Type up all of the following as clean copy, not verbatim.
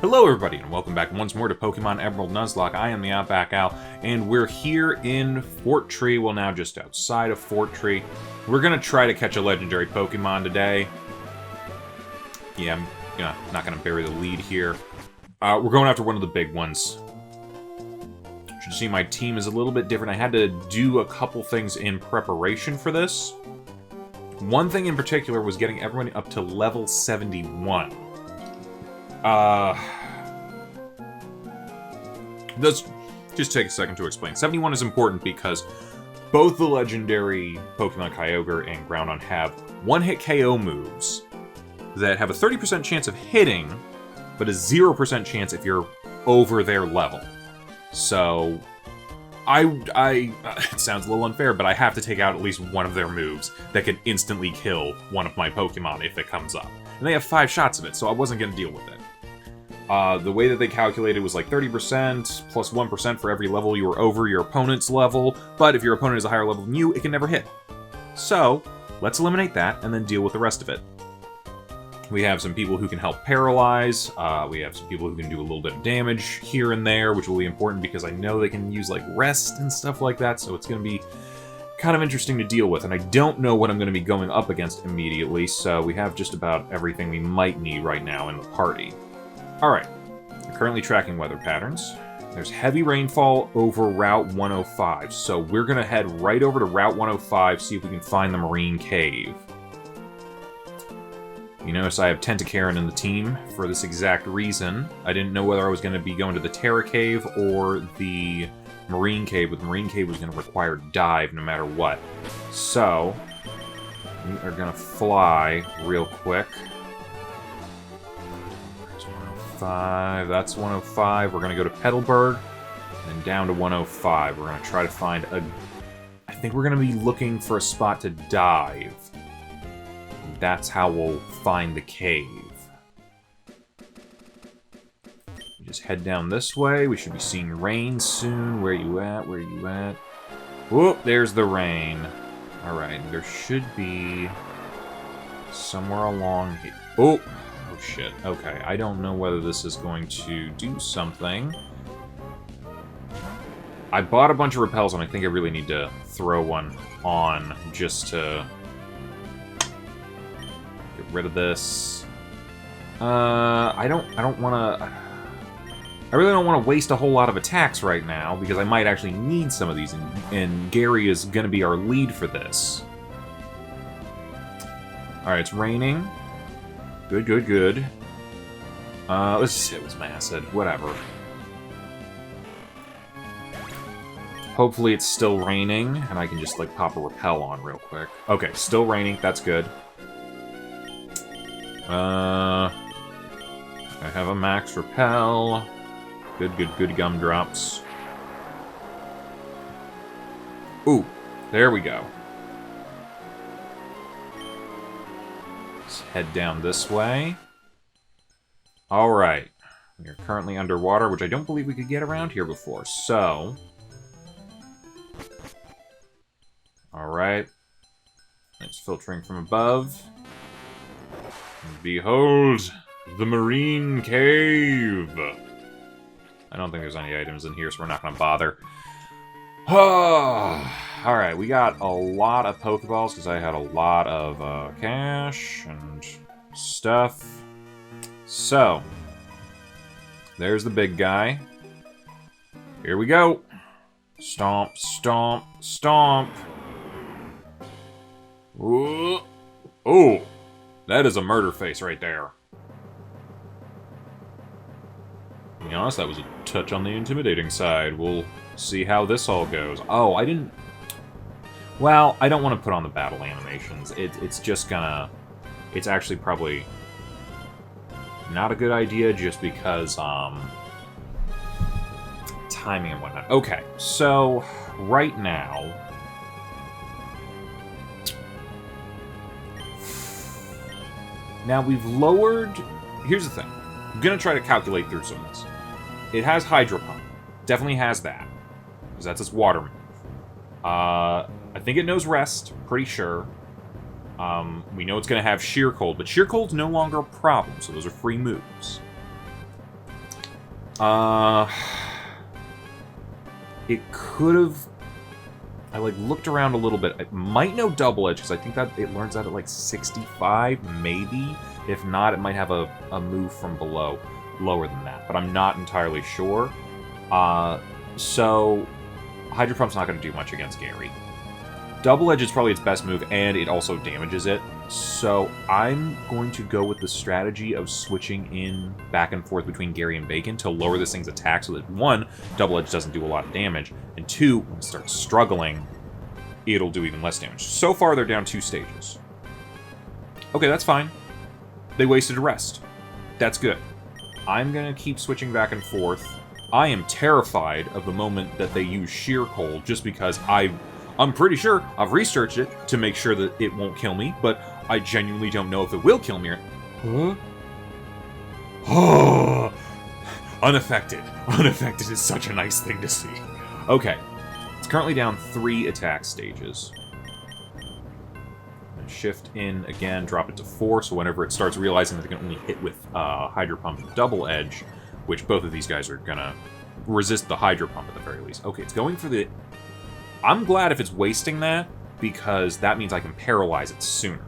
Hello everybody, and welcome back once more to Pokemon Emerald Nuzlocke. I am the OutbackAl, and we're here in Fort Tree, well now just outside of Fort Tree. We're gonna try to catch a legendary Pokemon today. Yeah, I'm not gonna bury the lead here. We're going after one of the big ones. You should see my team is a little bit different. I had to do a couple things in preparation for this. One thing in particular was getting everyone up to level 71. Let's just take a second to explain. 71 is important because both the legendary Pokemon Kyogre and Groudon have one-hit KO moves that have a 30% chance of hitting, but a 0% chance if you're over their level. So, it sounds a little unfair, but I have to take out at least one of their moves that can instantly kill one of my Pokemon if it comes up. And they have 5 shots of it, so I wasn't going to deal with it. The way that they calculated was like 30% plus 1% for every level you were over your opponent's level, but if your opponent is a higher level than you, it can never hit. So, let's eliminate that and then deal with the rest of it. We have some people who can help paralyze, we have some people who can do a little bit of damage here and there, which will be important because I know they can use like rest and stuff like that, so it's going to be kind of interesting to deal with, and I don't know what I'm going to be going up against immediately, so we have just about everything we might need right now in the party. Alright, we're currently tracking weather patterns. There's heavy rainfall over Route 105, so we're going to head right over to Route 105, see if we can find the Marine Cave. You notice I have Tentacaron in the team for this exact reason. I didn't know whether I was going to be going to the Terra Cave or the Marine Cave, but the Marine Cave was going to require dive no matter what. So, we are going to fly real quick. That's 105. We're going to go to Petalburg, and down to 105. We're going to try to find a... I think we're going to be looking for a spot to dive. That's how we'll find the cave. We just head down this way. We should be seeing rain soon. Where you at? Where you at? Whoop, there's the rain. Alright, there should be somewhere along here. Oh! Oh shit, okay. I don't know whether this is going to do something. I bought a bunch of repels and I think I really need to throw one on just to get rid of this. I really don't want to waste a whole lot of attacks right now because I might actually need some of these, and Gary is going to be our lead for this. Alright, it's raining. Good, good, good. Let's just hit with some acid. Whatever. Hopefully it's still raining, and I can just, like, pop a repel on real quick. Okay, still raining. That's good. I have a max repel. Good, good, good gumdrops. Ooh, there we go. Head down this way. Alright. We are currently underwater, which I don't believe we could get around here before, so... Alright. It's filtering from above. And behold, the Marine Cave! I don't think there's any items in here, so we're not going to bother. Alright, we got a lot of Pokeballs, because I had a lot of cash and stuff. So, there's the big guy. Here we go. Stomp, stomp, stomp. Ooh. Oh, that is a murder face right there. To be honest, that was a touch on the intimidating side. We'll see how this all goes. Oh, I didn't... Well, I don't want to put on the battle animations. It's just gonna... It's actually probably not a good idea just because, timing and whatnot. Okay, so right now... Now, we've lowered... Here's the thing. I'm gonna try to calculate through some of this. It has Hydro Pump. Definitely has that. Because that's its water move. I think it knows Rest, pretty sure. We know it's going to have Sheer Cold, but Sheer Cold's no longer a problem, so those are free moves. It could have... I, like, looked around a little bit. It might know double edge, because I think that it learns that at, like, 65, maybe. If not, it might have a move from below, lower than that. But I'm not entirely sure. So, Hydro Pump's not going to do much against Gary. Double edge is probably its best move, and it also damages it. So, I'm going to go with the strategy of switching in back and forth between Gary and Bacon to lower this thing's attack so that, 1, double edge doesn't do a lot of damage, and 2, when it starts struggling, it'll do even less damage. So far, they're down 2 stages. Okay, that's fine. They wasted a rest. That's good. I'm going to keep switching back and forth. I am terrified of the moment that they use Sheer Cold, just because I'm pretty sure I've researched it to make sure that it won't kill me, but I genuinely don't know if it will kill me. Huh? Oh, unaffected. Unaffected is such a nice thing to see. Okay. It's currently down 3 attack stages. Shift in again, drop it to 4, so whenever it starts realizing that it can only hit with Hydro Pump and Double Edge, which both of these guys are gonna resist the Hydro Pump at the very least. Okay, it's going for the... I'm glad if it's wasting that, because that means I can paralyze it sooner.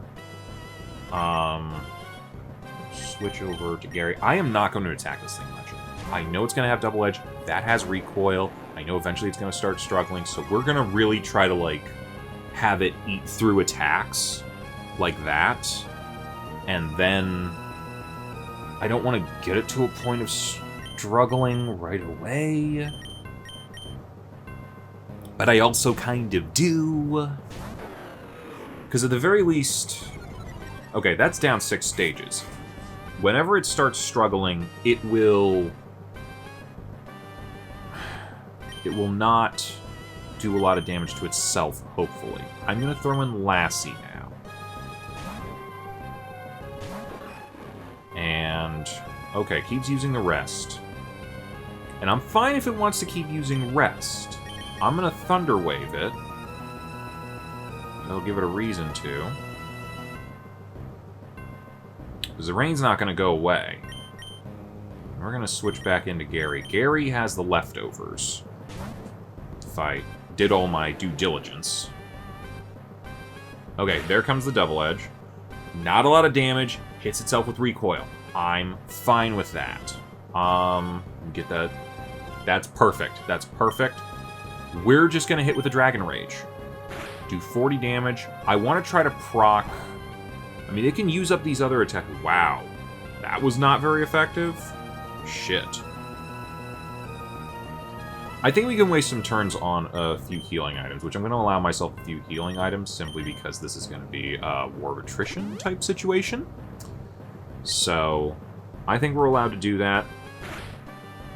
Switch over to Gary. I am not going to attack this thing much. I know it's going to have Double Edge. That has Recoil. I know eventually it's going to start struggling, so we're going to really try to, like, have it eat through attacks like that. And then I don't want to get it to a point of struggling right away. But I also kind of do. Because at the very least... Okay, that's down 6 stages. Whenever it starts struggling, it will not do a lot of damage to itself, hopefully. I'm going to throw in Lassie now. And... Okay, keeps using the rest. And I'm fine if it wants to keep using rest. I'm going to Thunder Wave it. It'll give it a reason to. Because the rain's not going to go away. We're going to switch back into Gary. Gary has the leftovers. If I did all my due diligence. Okay, there comes the Double Edge. Not a lot of damage. Hits itself with Recoil. I'm fine with that. Get that. That's perfect. That's perfect. We're just going to hit with a Dragon Rage. Do 40 damage. I want to try to proc... I mean, it can use up these other attacks. Wow. That was not very effective. Shit. I think we can waste some turns on a few healing items, which I'm going to allow myself a few healing items simply because this is going to be a War of Attrition type situation. So, I think we're allowed to do that.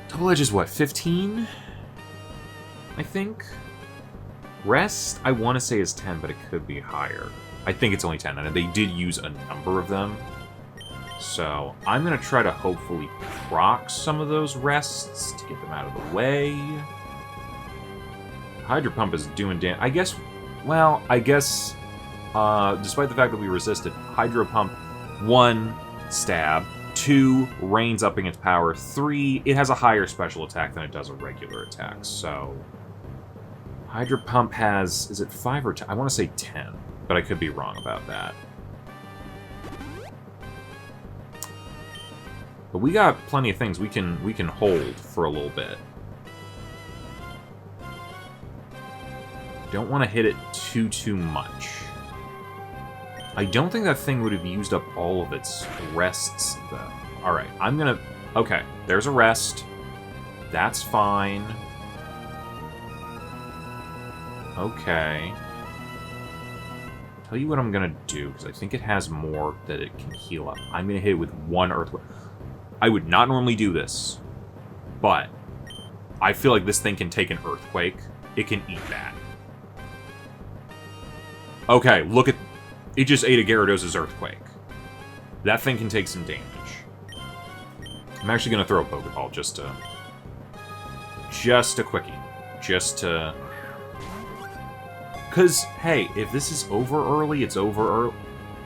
Double Edge is what, 15? I think? Rest, I want to say is 10, but it could be higher. I think it's only 10, and they did use a number of them. So, I'm going to try to hopefully proc some of those rests to get them out of the way. Hydro Pump is doing damage. I guess, well, despite the fact that we resisted, Hydro Pump, 1, stab, 2, rain's upping its power, 3, it has a higher special attack than it does a regular attack, so... Hydro Pump has, is it 5 or 10? I want to say 10, but I could be wrong about that. But we got plenty of things we can hold for a little bit. Don't want to hit it too much. I don't think that thing would have used up all of its rests, though. Alright, I'm gonna... Okay, there's a rest. That's fine. Okay. Tell you what I'm gonna do, because I think it has more that it can heal up. I'm gonna hit it with 1 Earthquake. I would not normally do this, but I feel like this thing can take an Earthquake. It can eat that. Okay, look at... It just ate a Gyarados' Earthquake. That thing can take some damage. I'm actually going to throw a Pokeball just to... Just a quickie. Just to... Because, hey, if this is over early, it's over early.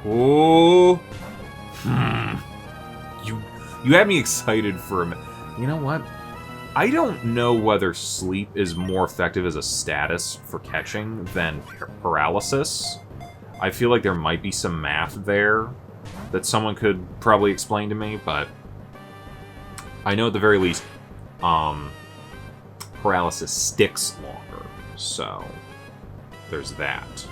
Oh! You had me excited for a minute. You know what? I don't know whether sleep is more effective as a status for catching than paralysis. I feel like there might be some math there that someone could probably explain to me, but I know at the very least, paralysis sticks longer, so there's that.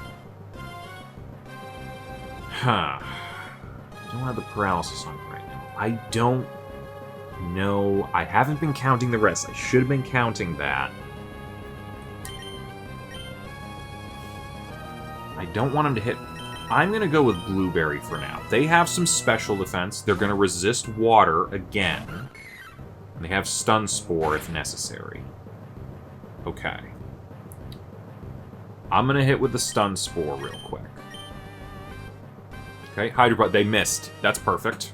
Huh. I don't have the paralysis on right now. I don't know. I haven't been counting the rest. I should have been counting that. I don't want him to hit. I'm going to go with Blueberry for now. They have some special defense. They're going to resist water again. And they have Stun Spore if necessary. Okay. I'm going to hit with the Stun Spore real quick. Okay, Hydro... They missed. That's perfect.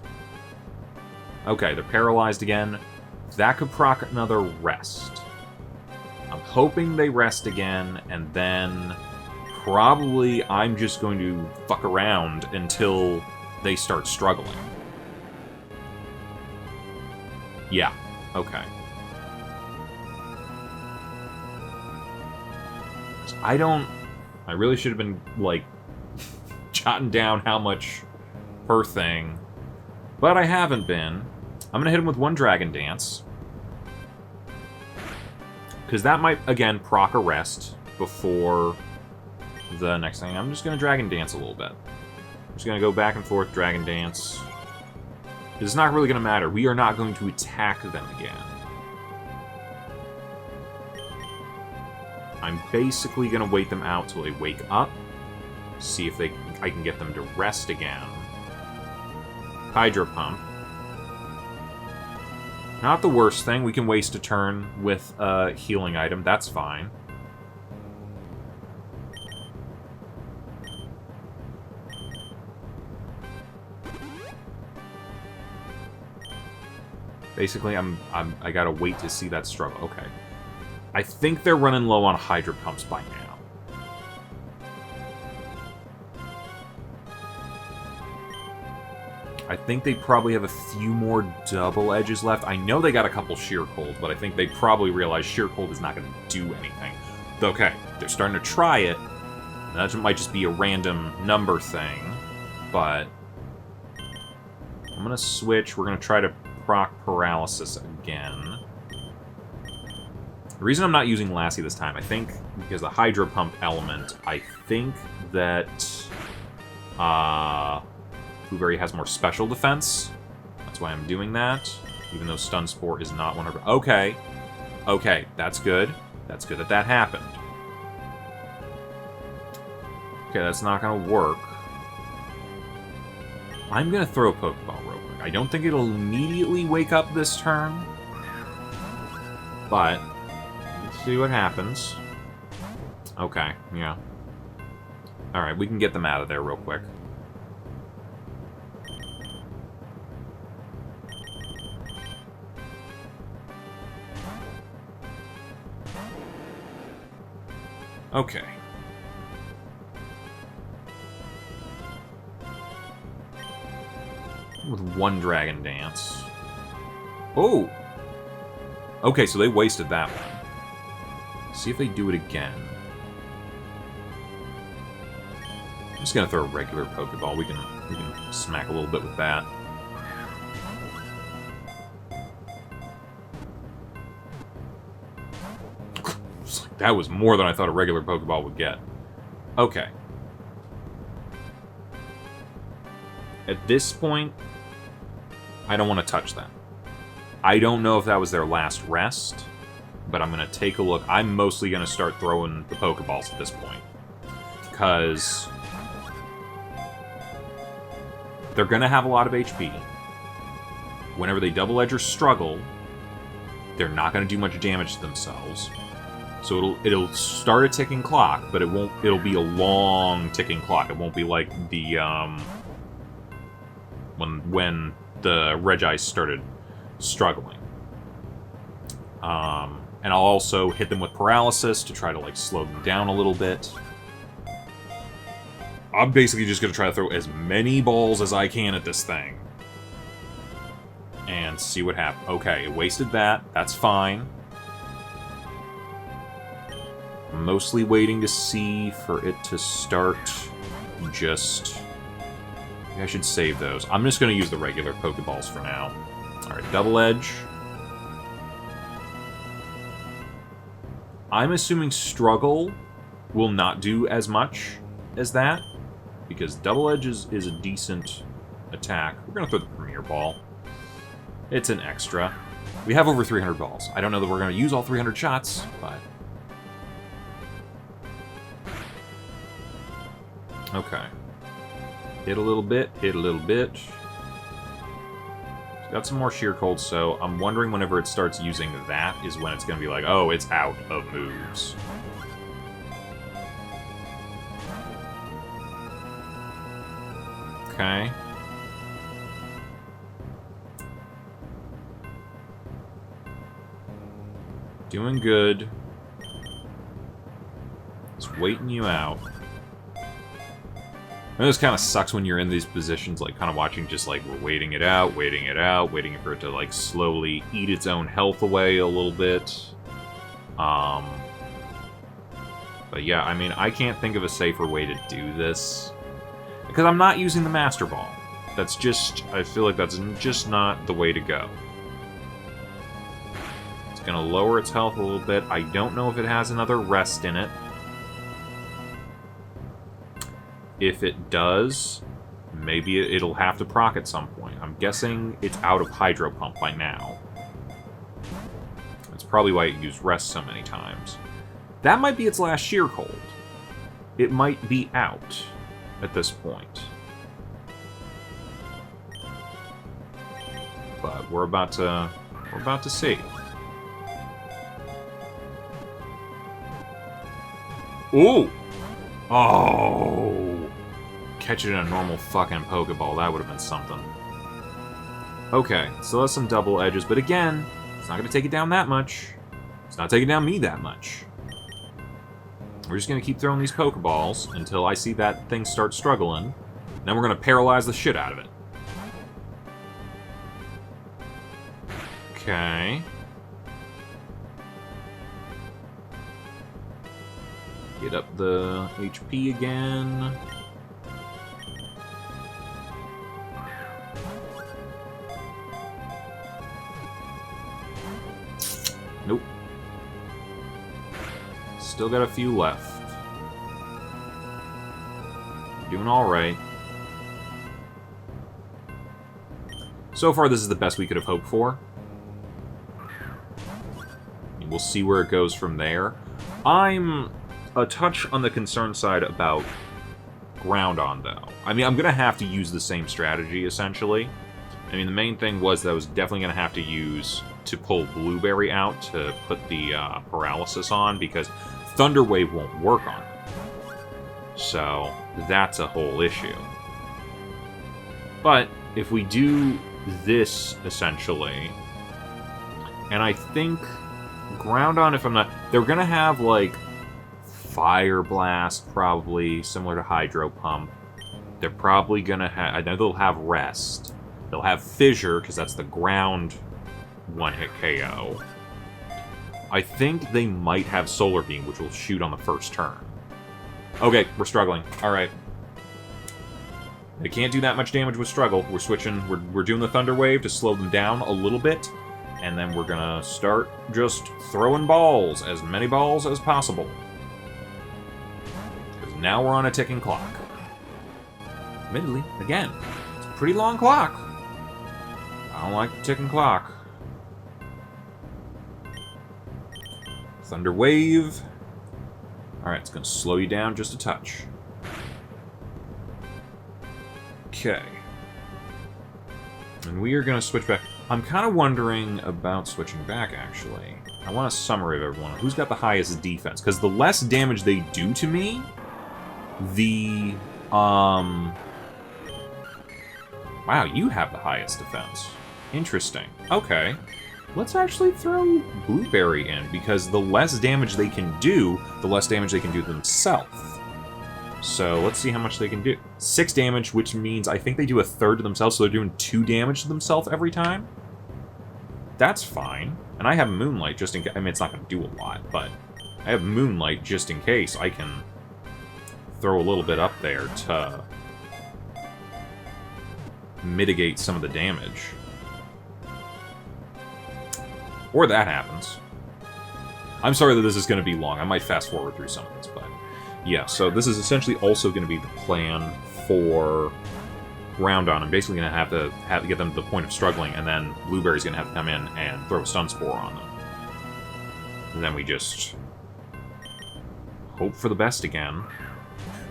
Okay, they're paralyzed again. That could proc another rest. I'm hoping they rest again, and then probably I'm just going to fuck around until they start struggling. Yeah, okay. I really should have been, like, jotting down how much per thing, but I haven't been. I'm going to hit him with one Dragon Dance, because that might, again, proc a rest before the next thing. I'm just going to Dragon Dance a little bit. I'm just going to go back and forth, Dragon Dance. It's not really going to matter. We are not going to attack them again. I'm basically going to wait them out till they wake up, see if I can get them to rest again. Hydro Pump. Not the worst thing. We can waste a turn with a healing item. That's fine. Basically, I gotta wait to see that struggle. Okay. I think they're running low on Hydro Pumps by now. I think they probably have a few more double edges left. I know they got a couple Sheer Cold, but I think they probably realize Sheer Cold is not going to do anything. Okay, they're starting to try it. That might just be a random number thing, but I'm going to switch. We're going to try to proc Paralysis again. The reason I'm not using Lassie this time, I think, because the Hydro Pump element, I think that Blueberry has more special defense. That's why I'm doing that, even though Stun Spore is not 100%. Okay. Okay, that's good. That's good that that happened. Okay, that's not going to work. I'm going to throw a Pokeball real quick. I don't think it'll immediately wake up this turn, but let's see what happens. Okay, yeah. Alright, we can get them out of there real quick. Okay. With one Dragon Dance. Oh! Okay, so they wasted that one. See if they do it again. I'm just gonna throw a regular Pokeball. We can smack a little bit with that. That was more than I thought a regular Pokeball would get. Okay. At this point, I don't want to touch them. I don't know if that was their last rest, but I'm going to take a look. I'm mostly going to start throwing the Pokeballs at this point, because they're going to have a lot of HP. Whenever they double edge or struggle, they're not going to do much damage to themselves. So it'll start a ticking clock, but it'll be a long ticking clock. It won't be like the when the Regice started struggling. And I'll also hit them with Paralysis to try to like slow them down a little bit. I'm basically just gonna try to throw as many balls as I can at this thing. And and see what happens. Okay, it wasted that. That's fine. I'm mostly waiting to see for it to start just... I should save those. I'm just going to use the regular Pokeballs for now. Alright, Double Edge. I'm assuming Struggle will not do as much as that, because Double Edge is a decent attack. We're going to throw the Premier Ball. It's an extra. We have over 300 balls. I don't know that we're going to use all 300 shots, but... Okay. Hit a little bit, hit a little bit. It's got some more Sheer Cold, so I'm wondering whenever it starts using that is when it's going to be like, oh, it's out of moves. Okay. Doing good. Just waiting you out. And this kind of sucks when you're in these positions, like, kind of watching just, like, we're waiting it out, waiting for it to, like, slowly eat its own health away a little bit. But yeah, I mean, I can't think of a safer way to do this. Because I'm not using the Master Ball. That's just, I feel like that's just not the way to go. It's going to lower its health a little bit. I don't know if it has another rest in it. If it does, maybe it'll have to proc at some point. I'm guessing it's out of Hydro Pump by now. That's probably why it used rest so many times. That might be its last Sheer Cold. It might be out at this point. But we're about to see. Ooh! Oh! Catch it in a normal fucking Pokeball, that would have been something. Okay, so that's some double edges, but again, it's not going to take it down that much. It's not taking down me that much. We're just going to keep throwing these Pokeballs until I see that thing start struggling. Then we're going to paralyze the shit out of it. Okay. Get up the HP again. Nope. Still got a few left. Doing alright. So far, this is the best we could have hoped for. We'll see where it goes from there. I'm a touch on the concerned side about Groundon, though. I mean, I'm going to have to use the same strategy, essentially. I mean, the main thing was that I was definitely going to have to use to pull Blueberry out to put the paralysis on, because Thunder Wave won't work on it. So, that's a whole issue. But, if we do this, essentially, and I think Groundon, if I'm not... They're going to have, like, Fire Blast, probably, similar to Hydro Pump. They're probably going to have... I know they'll have Rest. They'll have Fissure, because that's the ground one-hit KO. I think they might have Solar Beam, which will shoot on the first turn. Okay, we're struggling. Alright. They can't do that much damage with Struggle. We're switching... We're doing the Thunder Wave to slow them down a little bit. And then we're gonna start just throwing balls. As many balls as possible. Because now we're on a ticking clock. Admittedly, again, it's a pretty long clock. I don't like the ticking clock. Thunder Wave. Alright, it's going to slow you down just a touch. Okay. And we are going to switch back. I'm kind of wondering about switching back, actually. I want a summary of everyone. Who's got the highest defense? Because the less damage they do to me, the... Wow, you have the highest defense. Interesting. Okay. Let's actually throw Blueberry in, because the less damage they can do, the less damage they can do themselves. So let's see how much they can do. 6 damage, which means I think they do a third to themselves, so they're doing 2 damage to themselves every time. That's fine. And I have Moonlight just in case. I mean, it's not going to do a lot, but I have Moonlight just in case. I can throw a little bit up there to mitigate some of the damage. Or that happens. I'm sorry that this is going to be long. I might fast forward through some of this, but yeah. So this is essentially also going to be the plan for Groundon. I'm basically going to have to get them to the point of struggling, and then Blueberry's going to have to come in and throw a Stun Spore on them. And then we just hope for the best again.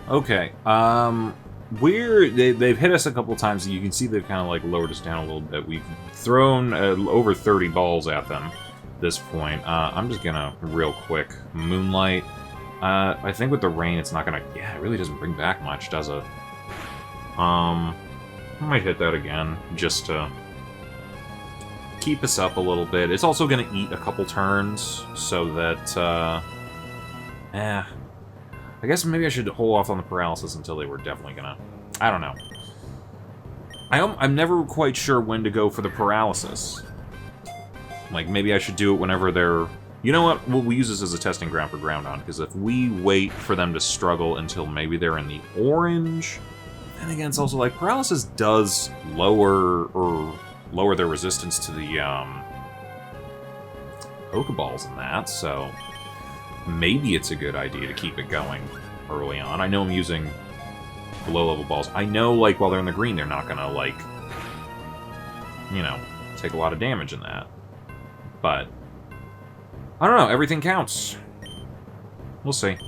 Okay, they've hit us a couple times. You can see they've kind of like lowered us down a little bit. We've thrown over 30 balls at them at this point. I'm just gonna real quick Moonlight. I think with the rain, it's not gonna. Yeah, it really doesn't bring back much, does it? I might hit that again just to keep us up a little bit. It's also gonna eat a couple turns so that. I guess maybe I should hold off on the paralysis until they were definitely gonna... I don't know. I'm never quite sure when to go for the paralysis. Like, maybe I should do it whenever they're... You know what? We'll use this as a testing ground for Groundon, because if we wait for them to struggle until maybe they're in the orange... Then again, it's also like, paralysis does lower their resistance to the, Pokeballs and that, so... Maybe it's a good idea to keep it going early on. I know I'm using low-level balls. I know, like, while they're in the green, they're not gonna, like, you know, take a lot of damage in that. But, I don't know, everything counts. We'll see.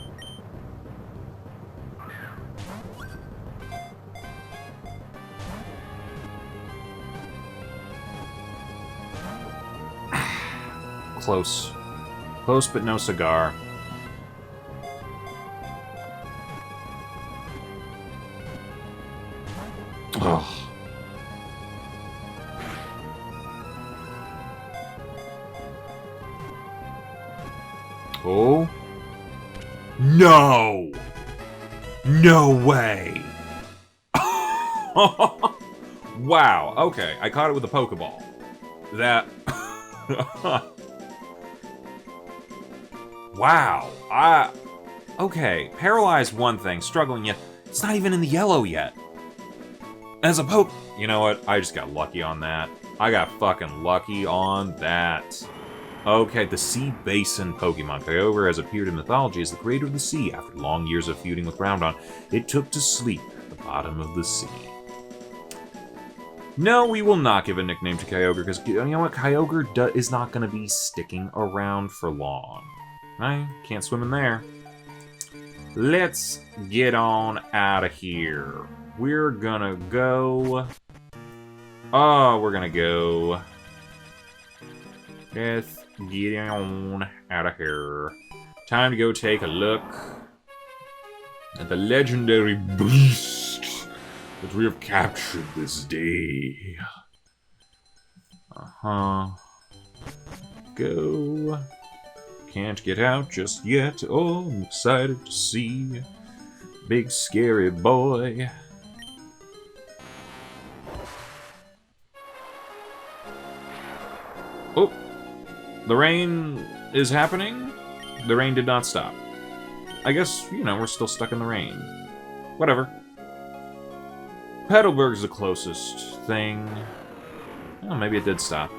Close. Close, but no cigar. Ugh. Oh. No! No way! Wow, okay. I caught it with a Pokeball. That... Wow. Okay. Paralyzed, one thing. Struggling yet. It's not even in the yellow yet. As a poke... You know what? I just got lucky on that. I got fucking lucky on that. Okay, the Sea Basin Pokemon. Kyogre has appeared in mythology as the creator of the sea. After long years of feuding with Groundon, it took to sleep at the bottom of the sea. No, we will not give a nickname to Kyogre, because you know what? Kyogre is not going to be sticking around for long. I can't swim in there. Let's get on out of here. We're gonna go... Oh, we're gonna go... Let's get on out of here. Time to go take a look at the legendary beast that we have captured this day. Go... Can't get out just yet. Oh, I'm excited to see big scary boy. Oh, the rain is happening. The rain did not stop. I guess, you know, we're still stuck in the rain. Whatever. Petalburg's the closest thing. Oh, maybe it did stop.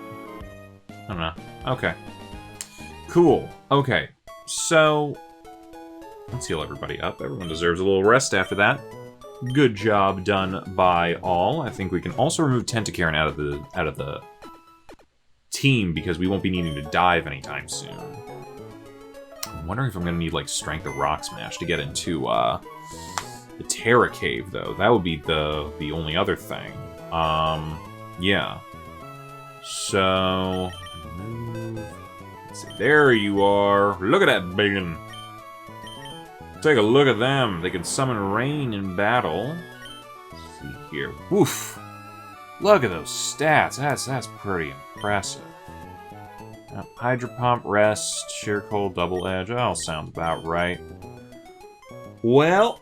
I don't know. Okay. Cool. Okay, so let's heal everybody up. Everyone deserves a little rest after that. Good job done by all. I think we can also remove Tentacairn out of the team because we won't be needing to dive anytime soon. I'm wondering if I'm gonna need like Strength or Rock Smash to get into the Terra Cave though. That would be the only other thing. Yeah. So move. There you are. Look at that biggin'. Take a look at them. They can summon rain in battle. Let's see here. Woof. Look at those stats. That's pretty impressive. Hydro Pump, Rest, Sheer Cold, Double Edge. All sound about right. Well,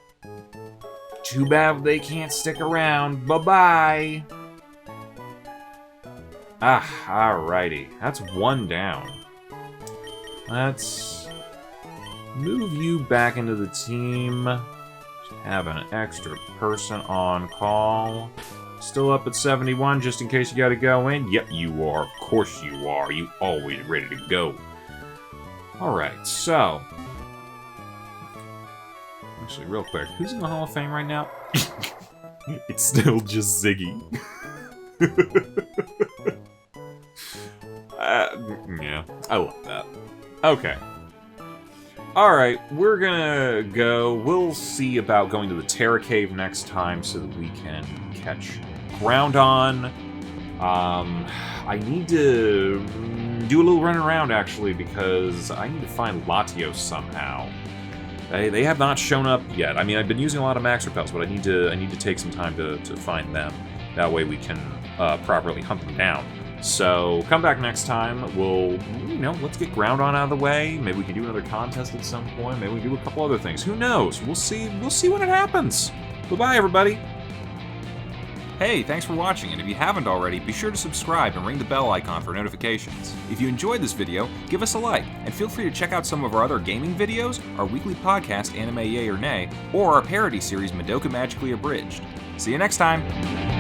too bad they can't stick around. Bye-bye. Alrighty. That's one down. Let's move you back into the team. Have an extra person on call. Still up at 71, just in case you gotta go in? Yep, you are. Of course you are. You always ready to go. Alright, so... Actually, real quick, who's in the Hall of Fame right now? It's still just Ziggy. Yeah, I love that. Okay. Alright, we're gonna go. We'll see about going to the Terra Cave next time so that we can catch Groundon. I need to do a little run around, actually, because I need to find Latios somehow. They have not shown up yet. I mean, I've been using a lot of Max Repels, but I need to take some time to find them. That way we can properly hunt them down. So, come back next time. We'll, let's get Groundon out of the way. Maybe we can do another contest at some point. Maybe we can do a couple other things. Who knows? We'll see when it happens. Bye-bye, everybody. Hey, thanks for watching, and if you haven't already, be sure to subscribe and ring the bell icon for notifications. If you enjoyed this video, give us a like, and feel free to check out some of our other gaming videos, our weekly podcast, Anime Yay or Nay, or our parody series, Madoka Magically Abridged. See you next time!